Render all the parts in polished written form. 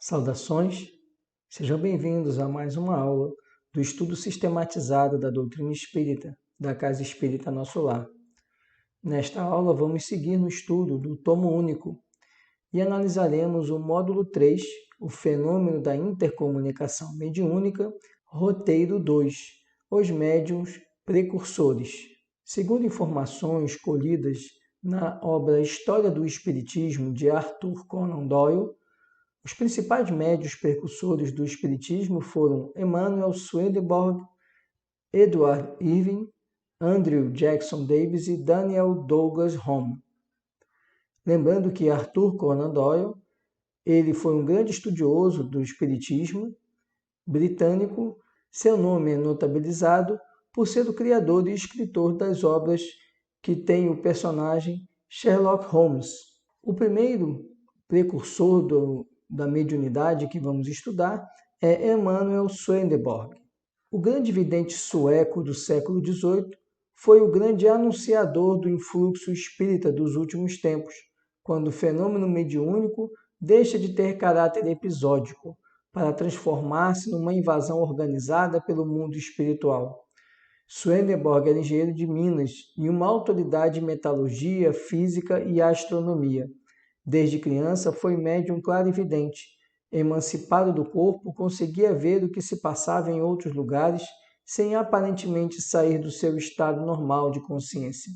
Saudações, sejam bem-vindos a mais uma aula do estudo sistematizado da doutrina espírita, da Casa Espírita Nosso Lar. Nesta aula vamos seguir no estudo do Tomo Único e analisaremos o módulo 3, o fenômeno da intercomunicação mediúnica, roteiro 2, os médiuns precursores. Segundo informações colhidas na obra História do Espiritismo de Arthur Conan Doyle, os principais médiuns precursores do Espiritismo foram Emanuel Swedenborg, Edward Irving, Andrew Jackson Davis e Daniel Douglas Home. Lembrando que Arthur Conan Doyle, ele foi um grande estudioso do Espiritismo britânico. Seu nome é notabilizado por ser o criador e escritor das obras que tem o personagem Sherlock Holmes. O primeiro precursor da mediunidade que vamos estudar é Emanuel Swedenborg. O grande vidente sueco do século XVIII foi o grande anunciador do influxo espírita dos últimos tempos, quando o fenômeno mediúnico deixa de ter caráter episódico para transformar-se numa invasão organizada pelo mundo espiritual. Swedenborg era engenheiro de minas e uma autoridade em metalurgia, física e astronomia. Desde criança foi médium clarividente. Emancipado do corpo, conseguia ver o que se passava em outros lugares sem aparentemente sair do seu estado normal de consciência.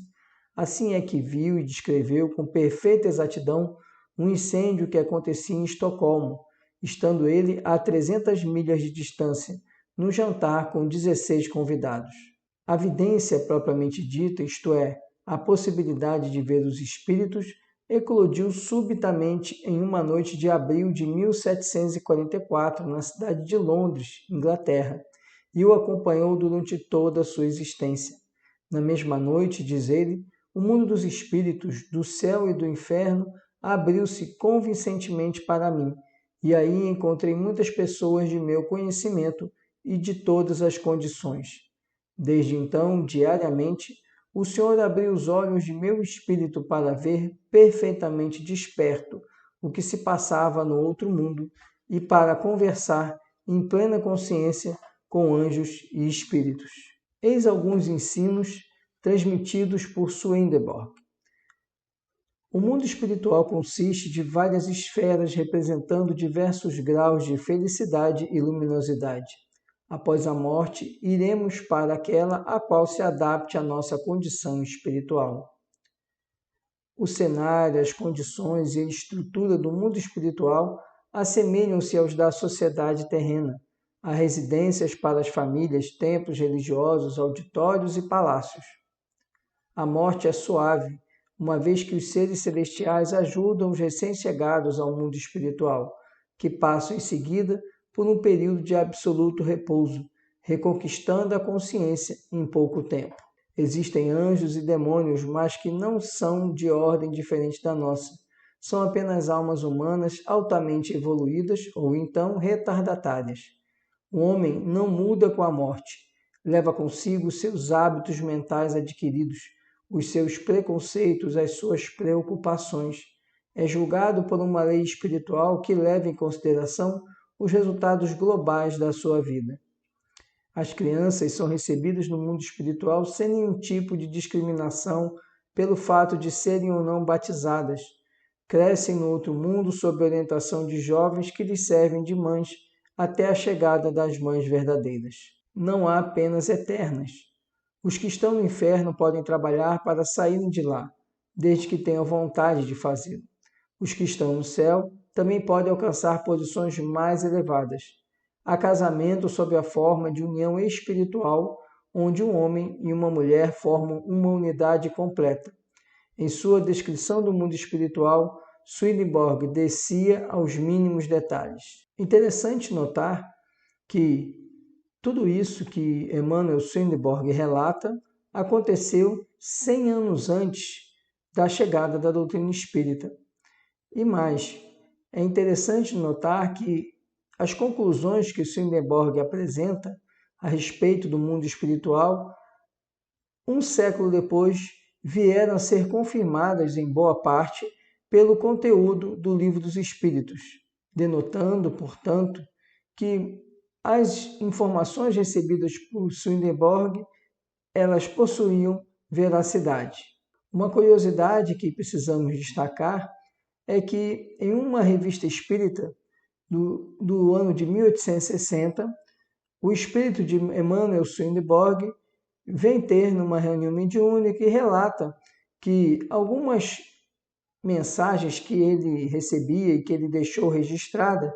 Assim é que viu e descreveu com perfeita exatidão um incêndio que acontecia em Estocolmo, estando ele a 300 milhas de distância, num jantar com 16 convidados. A vidência propriamente dita, isto é, a possibilidade de ver os espíritos, eclodiu subitamente em uma noite de abril de 1744, na cidade de Londres, Inglaterra, e o acompanhou durante toda a sua existência. Na mesma noite, diz ele, o mundo dos espíritos, do céu e do inferno, abriu-se convincentemente para mim, e aí encontrei muitas pessoas de meu conhecimento e de todas as condições. Desde então, diariamente, o Senhor abriu os olhos de meu espírito para ver perfeitamente desperto o que se passava no outro mundo e para conversar em plena consciência com anjos e espíritos. Eis alguns ensinos transmitidos por Swedenborg. O mundo espiritual consiste de várias esferas representando diversos graus de felicidade e luminosidade. Após a morte, iremos para aquela a qual se adapte a nossa condição espiritual. O cenário, as condições e a estrutura do mundo espiritual assemelham-se aos da sociedade terrena. Há residências para as famílias, templos religiosos, auditórios e palácios. A morte é suave, uma vez que os seres celestiais ajudam os recém-chegados ao mundo espiritual, que passam em seguida por um período de absoluto repouso, reconquistando a consciência em pouco tempo. Existem anjos e demônios, mas que não são de ordem diferente da nossa. São apenas almas humanas altamente evoluídas ou então retardatárias. O homem não muda com a morte. Leva consigo seus hábitos mentais adquiridos, os seus preconceitos, as suas preocupações. É julgado por uma lei espiritual que leva em consideração os resultados globais da sua vida. As crianças são recebidas no mundo espiritual sem nenhum tipo de discriminação pelo fato de serem ou não batizadas. Crescem no outro mundo sob a orientação de jovens que lhes servem de mães até a chegada das mães verdadeiras. Não há penas eternas. Os que estão no inferno podem trabalhar para saírem de lá, desde que tenham vontade de fazê-lo. Os que estão no céu também podem alcançar posições mais elevadas. Há casamento sob a forma de união espiritual, onde um homem e uma mulher formam uma unidade completa. Em sua descrição do mundo espiritual, Swedenborg descia aos mínimos detalhes. Interessante notar que tudo isso que Emanuel Swedenborg relata aconteceu 100 anos antes da chegada da doutrina espírita. E mais, é interessante notar que as conclusões que Swedenborg apresenta a respeito do mundo espiritual, um século depois, vieram a ser confirmadas em boa parte pelo conteúdo do Livro dos Espíritos, denotando, portanto, que as informações recebidas por Swedenborg, elas possuíam veracidade. Uma curiosidade que precisamos destacar é que em uma revista espírita do ano de 1860, o espírito de Emanuel Swedenborg vem ter numa reunião mediúnica e relata que algumas mensagens que ele recebia e que ele deixou registrada,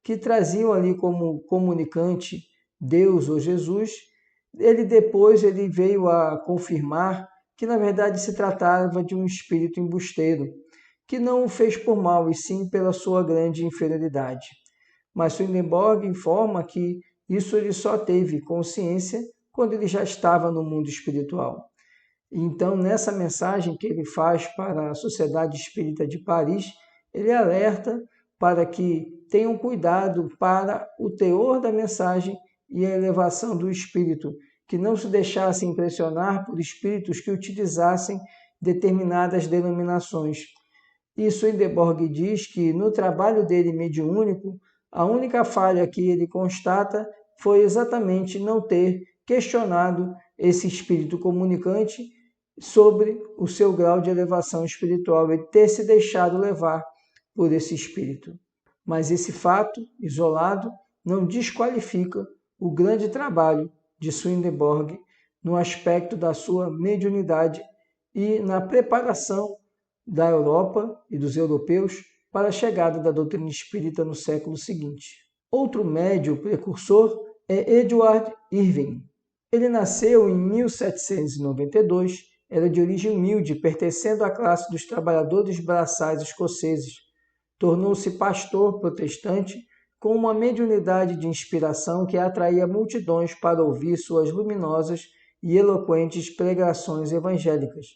que traziam ali como comunicante Deus ou Jesus, ele veio a confirmar que na verdade se tratava de um espírito embusteiro, que não o fez por mal, e sim pela sua grande inferioridade. Mas Swedenborg informa que isso ele só teve consciência quando ele já estava no mundo espiritual. Então, nessa mensagem que ele faz para a Sociedade Espírita de Paris, ele alerta para que tenham cuidado para o teor da mensagem e a elevação do espírito, que não se deixassem impressionar por espíritos que utilizassem determinadas denominações. E Swedenborg diz que no trabalho dele mediúnico, a única falha que ele constata foi exatamente não ter questionado esse espírito comunicante sobre o seu grau de elevação espiritual e ter se deixado levar por esse espírito. Mas esse fato isolado não desqualifica o grande trabalho de Swedenborg no aspecto da sua mediunidade e na preparação da Europa e dos europeus para a chegada da doutrina espírita no século seguinte. Outro médium precursor é Edward Irving. Ele nasceu em 1792, era de origem humilde, pertencendo à classe dos trabalhadores braçais escoceses. Tornou-se pastor protestante com uma mediunidade de inspiração que atraía multidões para ouvir suas luminosas e eloquentes pregações evangélicas.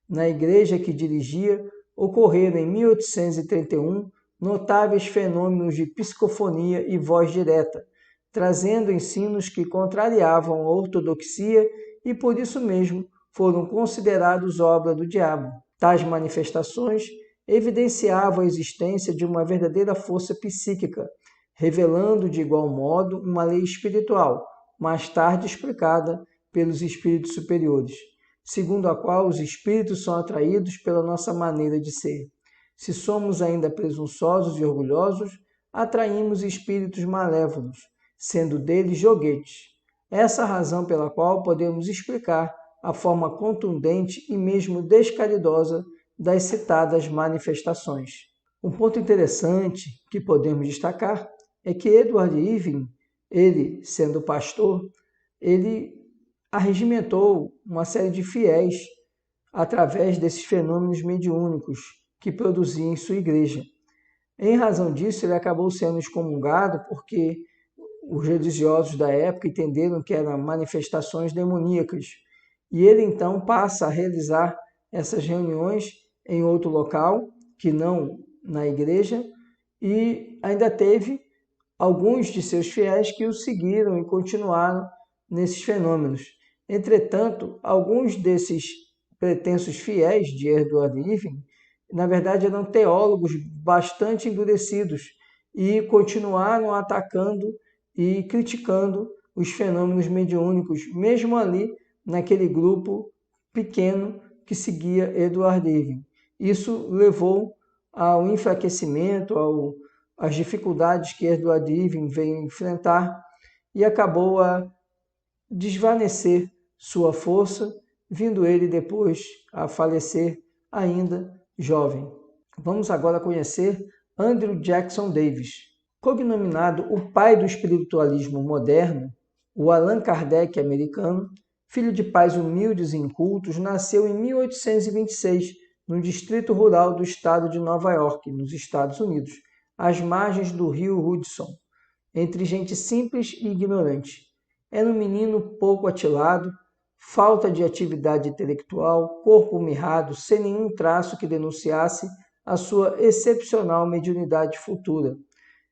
Na igreja que dirigia, ocorreram em 1831 notáveis fenômenos de psicofonia e voz direta, trazendo ensinos que contrariavam a ortodoxia e, por isso mesmo, foram considerados obra do diabo. Tais manifestações evidenciavam a existência de uma verdadeira força psíquica, revelando de igual modo uma lei espiritual, mais tarde explicada pelos espíritos superiores, segundo a qual os espíritos são atraídos pela nossa maneira de ser. Se somos ainda presunçosos e orgulhosos, atraímos espíritos malévolos, sendo deles joguetes. Essa é a razão pela qual podemos explicar a forma contundente e mesmo descaridosa das citadas manifestações. Um ponto interessante que podemos destacar é que Edward Irving, ele sendo pastor, ele arregimentou uma série de fiéis através desses fenômenos mediúnicos que produzia em sua igreja. Em razão disso, ele acabou sendo excomungado porque os religiosos da época entenderam que eram manifestações demoníacas. E ele então passa a realizar essas reuniões em outro local, que não na igreja, e ainda teve alguns de seus fiéis que o seguiram e continuaram nesses fenômenos. Entretanto, alguns desses pretensos fiéis de Edward Irving, na verdade, eram teólogos bastante endurecidos e continuaram atacando e criticando os fenômenos mediúnicos, mesmo ali naquele grupo pequeno que seguia Edward Irving. Isso levou ao enfraquecimento, às dificuldades que Edward Irving veio enfrentar e acabou a desvanecer sua força, vindo ele depois a falecer ainda jovem. Vamos agora conhecer Andrew Jackson Davis. Cognominado o pai do espiritualismo moderno, o Allan Kardec americano, filho de pais humildes e incultos, nasceu em 1826, no distrito rural do estado de Nova York, nos Estados Unidos, às margens do rio Hudson, entre gente simples e ignorante. Era um menino pouco atilado, falta de atividade intelectual, corpo mirrado, sem nenhum traço que denunciasse a sua excepcional mediunidade futura.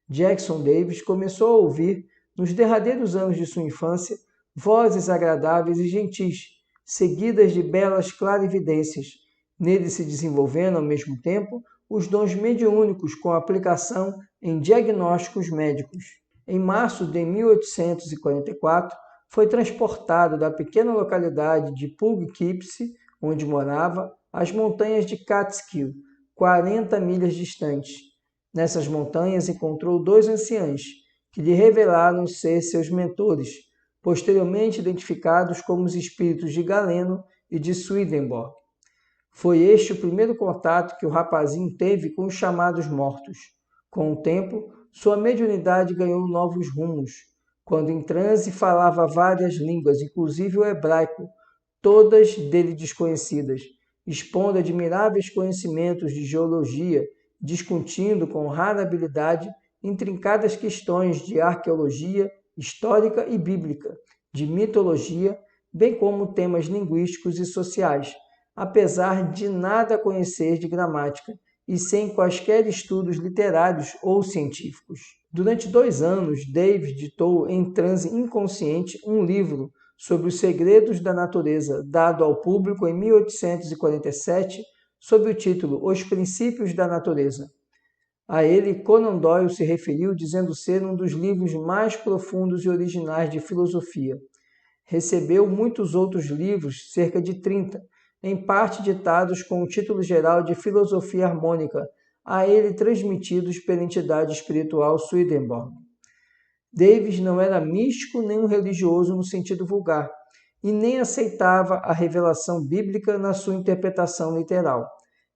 Jackson Davis começou a ouvir, nos derradeiros anos de sua infância, vozes agradáveis e gentis, seguidas de belas clarividências, nele se desenvolvendo, ao mesmo tempo, os dons mediúnicos com a aplicação em diagnósticos médicos. Em março de 1844, foi transportado da pequena localidade de Poughkeepsie, onde morava, às montanhas de Catskill, 40 milhas distantes. Nessas montanhas encontrou 2 anciãos, que lhe revelaram ser seus mentores, posteriormente identificados como os espíritos de Galeno e de Swedenborg. Foi este o primeiro contato que o rapazinho teve com os chamados mortos. Com o tempo, sua mediunidade ganhou novos rumos. Quando em transe falava várias línguas, inclusive o hebraico, todas dele desconhecidas, expondo admiráveis conhecimentos de geologia, discutindo com rara habilidade intrincadas questões de arqueologia, histórica e bíblica, de mitologia, bem como temas linguísticos e sociais, apesar de nada conhecer de gramática e sem quaisquer estudos literários ou científicos. Durante 2 anos, David ditou em transe inconsciente um livro sobre os segredos da natureza, dado ao público em 1847, sob o título Os Princípios da Natureza. A ele, Conan Doyle se referiu dizendo ser um dos livros mais profundos e originais de filosofia. Recebeu muitos outros livros, cerca de 30, em parte ditados com o título geral de Filosofia Harmônica, a ele transmitidos pela entidade espiritual Swedenborg. Davis não era místico nem um religioso no sentido vulgar, e nem aceitava a revelação bíblica na sua interpretação literal.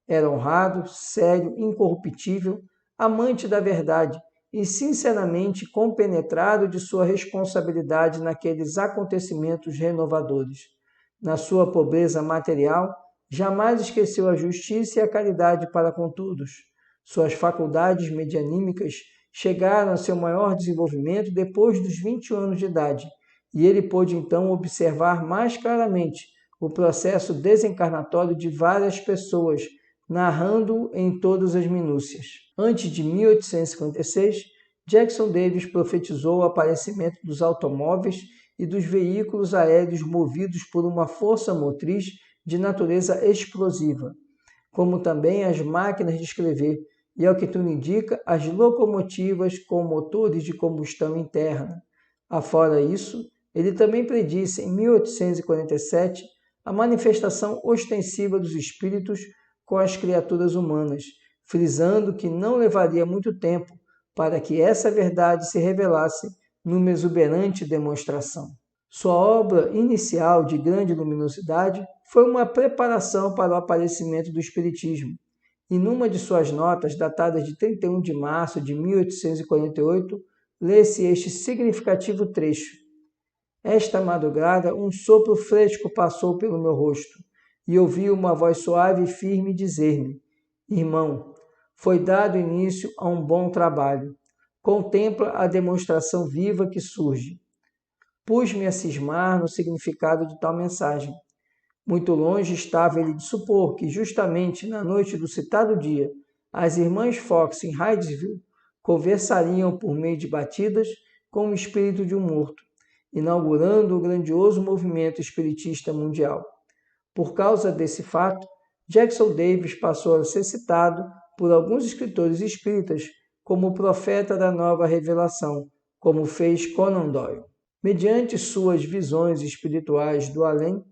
Era honrado, sério, incorruptível, amante da verdade e sinceramente compenetrado de sua responsabilidade naqueles acontecimentos renovadores. Na sua pobreza material, jamais esqueceu a justiça e a caridade para com todos. Suas faculdades medianímicas chegaram a seu maior desenvolvimento depois dos 20 anos de idade, e ele pôde então observar mais claramente o processo desencarnatório de várias pessoas, narrando-o em todas as minúcias. Antes de 1856, Jackson Davis profetizou o aparecimento dos automóveis e dos veículos aéreos movidos por uma força motriz de natureza explosiva, como também as máquinas de escrever e, ao que tudo indica, as locomotivas com motores de combustão interna. Afora isso, ele também predisse, em 1847, a manifestação ostensiva dos espíritos com as criaturas humanas, frisando que não levaria muito tempo para que essa verdade se revelasse numa exuberante demonstração. Sua obra inicial de grande luminosidade foi uma preparação para o aparecimento do Espiritismo, e numa de suas notas, datada de 31 de março de 1848, lê-se este significativo trecho. Esta madrugada um sopro fresco passou pelo meu rosto, e ouvi uma voz suave e firme dizer-me: Irmão, foi dado início a um bom trabalho. Contempla a demonstração viva que surge. Pus-me a cismar no significado de tal mensagem. Muito longe estava ele de supor que, justamente na noite do citado dia, as irmãs Fox em Hydesville conversariam por meio de batidas com o espírito de um morto, inaugurando o grandioso movimento espiritista mundial. Por causa desse fato, Jackson Davis passou a ser citado por alguns escritores espíritas como o profeta da nova revelação, como fez Conan Doyle. Mediante suas visões espirituais do além,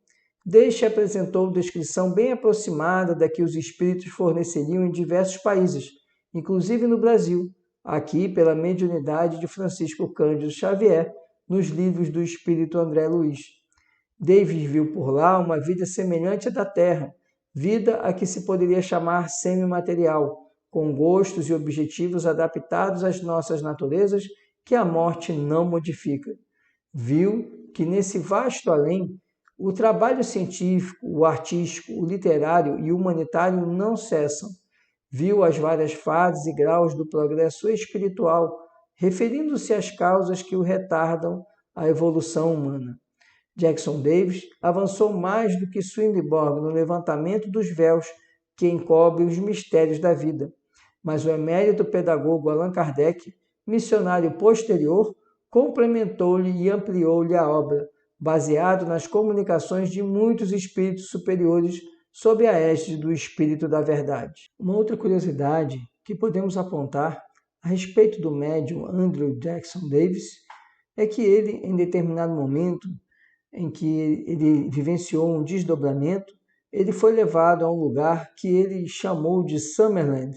Davis apresentou descrição bem aproximada da que os espíritos forneceriam em diversos países, inclusive no Brasil, aqui pela mediunidade de Francisco Cândido Xavier, nos livros do espírito André Luiz. Davis viu por lá uma vida semelhante à da Terra, vida a que se poderia chamar semimaterial, com gostos e objetivos adaptados às nossas naturezas que a morte não modifica. Viu que nesse vasto além, o trabalho científico, o artístico, o literário e o humanitário não cessam. Viu as várias fases e graus do progresso espiritual, referindo-se às causas que o retardam a evolução humana. Jackson Davis avançou mais do que Swedenborg no levantamento dos véus que encobrem os mistérios da vida, mas o emérito pedagogo Allan Kardec, missionário posterior, complementou-lhe e ampliou-lhe a obra, baseado nas comunicações de muitos espíritos superiores sob a égide do Espírito da Verdade. Uma outra curiosidade que podemos apontar a respeito do médium Andrew Jackson Davis é que ele, em determinado momento em que ele vivenciou um desdobramento, ele foi levado a um lugar que ele chamou de Summerland.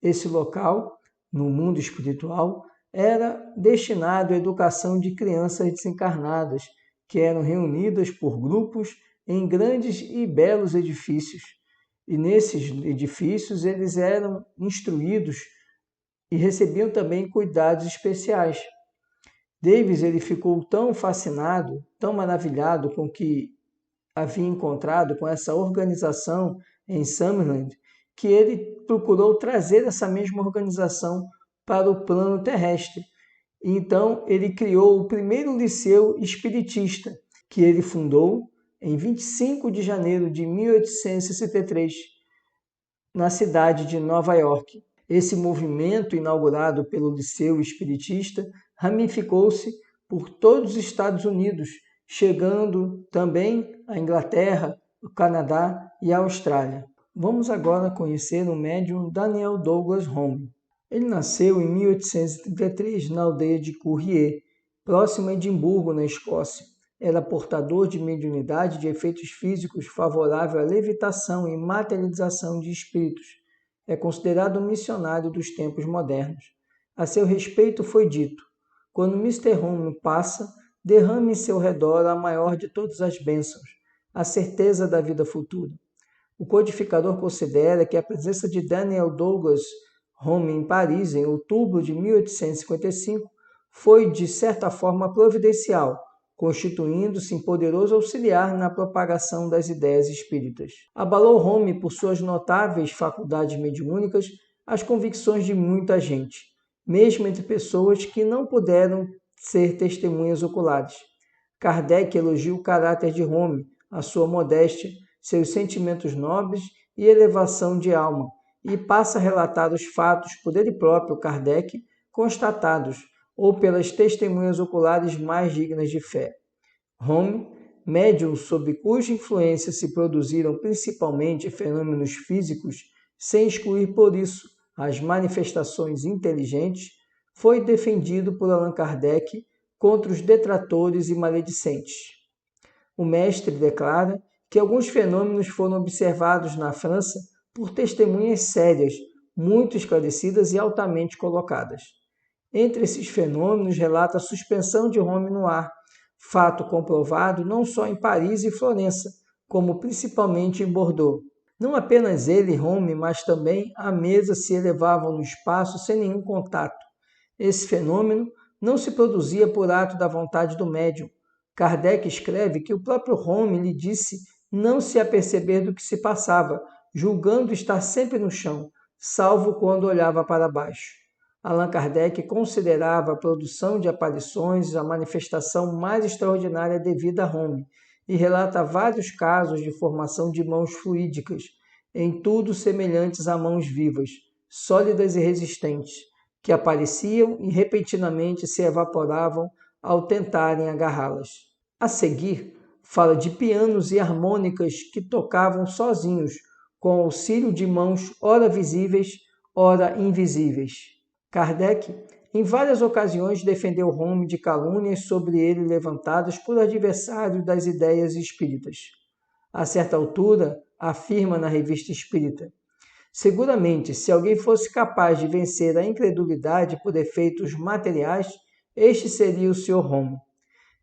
Esse local, no mundo espiritual, era destinado à educação de crianças desencarnadas, que eram reunidas por grupos em grandes e belos edifícios. E nesses edifícios eles eram instruídos e recebiam também cuidados especiais. Davis ele ficou tão fascinado, tão maravilhado com o que havia encontrado com essa organização em Summerland, que ele procurou trazer essa mesma organização para o plano terrestre. Então, ele criou o primeiro liceu espiritista, que ele fundou em 25 de janeiro de 1863, na cidade de Nova York. Esse movimento, inaugurado pelo Liceu Espiritista, ramificou-se por todos os Estados Unidos, chegando também à Inglaterra, o Canadá e a Austrália. Vamos agora conhecer o médium Daniel Douglas Home. Ele nasceu em 1833 na aldeia de Courrier, próximo a Edimburgo, na Escócia. Era portador de mediunidade de efeitos físicos favorável à levitação e materialização de espíritos. É considerado um missionário dos tempos modernos. A seu respeito foi dito: quando Mr. Home passa, derrame em seu redor a maior de todas as bênçãos, a certeza da vida futura. O codificador considera que a presença de Daniel Douglas Home em Paris, em outubro de 1855, foi, de certa forma, providencial, constituindo-se em poderoso auxiliar na propagação das ideias espíritas. Abalou Home, por suas notáveis faculdades mediúnicas, as convicções de muita gente, mesmo entre pessoas que não puderam ser testemunhas oculares. Kardec elogia o caráter de Home, a sua modéstia, seus sentimentos nobres e elevação de alma, e passa a relatar os fatos por ele próprio, Kardec, constatados, ou pelas testemunhas oculares mais dignas de fé. Home, médium sob cuja influência se produziram principalmente fenômenos físicos, sem excluir por isso as manifestações inteligentes, foi defendido por Allan Kardec contra os detratores e maledicentes. O mestre declara que alguns fenômenos foram observados na França por testemunhas sérias, muito esclarecidas e altamente colocadas. Entre esses fenômenos, relata a suspensão de Home no ar, fato comprovado não só em Paris e Florença, como principalmente em Bordeaux. Não apenas ele, Home, mas também a mesa se elevavam no espaço sem nenhum contato. Esse fenômeno não se produzia por ato da vontade do médium. Kardec escreve que o próprio Home lhe disse não se aperceber do que se passava, julgando estar sempre no chão, salvo quando olhava para baixo. Allan Kardec considerava a produção de aparições a manifestação mais extraordinária devida a Home, e relata vários casos de formação de mãos fluídicas, em tudo semelhantes a mãos vivas, sólidas e resistentes, que apareciam e repentinamente se evaporavam ao tentarem agarrá-las. A seguir, fala de pianos e harmônicas que tocavam sozinhos, com auxílio de mãos ora visíveis, ora invisíveis. Kardec, em várias ocasiões, defendeu Home de calúnias sobre ele levantadas por adversários das ideias espíritas. A certa altura, afirma na Revista Espírita: seguramente, se alguém fosse capaz de vencer a incredulidade por efeitos materiais, este seria o Sr. Home.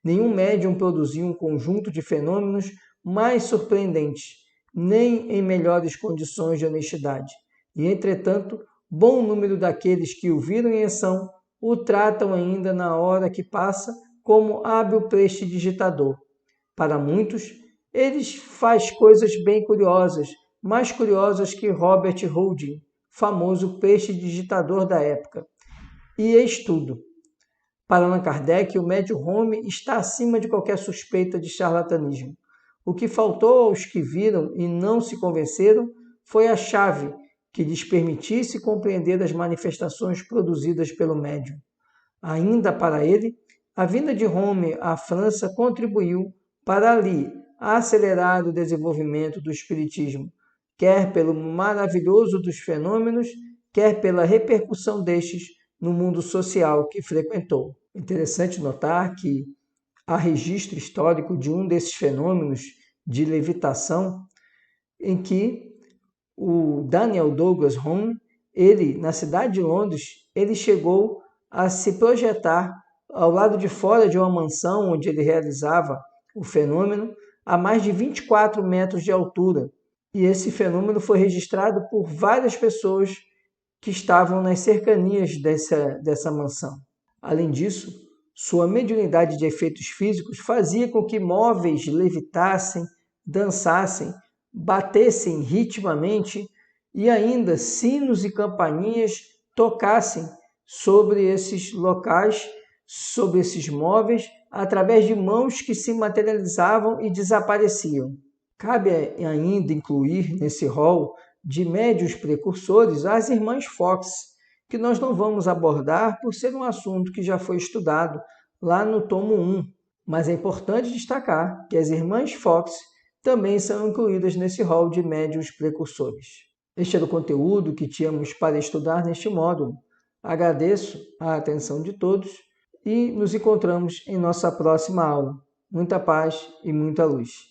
Nenhum médium produziu um conjunto de fenômenos mais surpreendentes, nem em melhores condições de honestidade. E, entretanto, bom número daqueles que o viram em ação o tratam ainda na hora que passa como hábil prestidigitador. Para muitos, ele faz coisas bem curiosas, mais curiosas que Robert Houdin, famoso prestidigitador da época. E eis tudo. Para Allan Kardec, o médium Home está acima de qualquer suspeita de charlatanismo. O que faltou aos que viram e não se convenceram foi a chave que lhes permitisse compreender as manifestações produzidas pelo médium. Ainda para ele, a vinda de Home à França contribuiu para ali acelerar o desenvolvimento do espiritismo, quer pelo maravilhoso dos fenômenos, quer pela repercussão destes no mundo social que frequentou. Interessante notar que há registro histórico de um desses fenômenos de levitação em que o Daniel Douglas Home, ele, na cidade de Londres, ele chegou a se projetar ao lado de fora de uma mansão onde ele realizava o fenômeno, a mais de 24 metros de altura. E esse fenômeno foi registrado por várias pessoas que estavam nas cercanias dessa mansão. Além disso, sua mediunidade de efeitos físicos fazia com que móveis levitassem, dançassem, batessem ritmamente e ainda sinos e campainhas tocassem sobre esses locais, sobre esses móveis, através de mãos que se materializavam e desapareciam. Cabe ainda incluir nesse rol de médiuns precursores as irmãs Fox, que nós não vamos abordar por ser um assunto que já foi estudado lá no tomo 1. Mas é importante destacar que as irmãs Fox também são incluídas nesse rol de médiuns precursores. Este era o conteúdo que tínhamos para estudar neste módulo. Agradeço a atenção de todos e nos encontramos em nossa próxima aula. Muita paz e muita luz.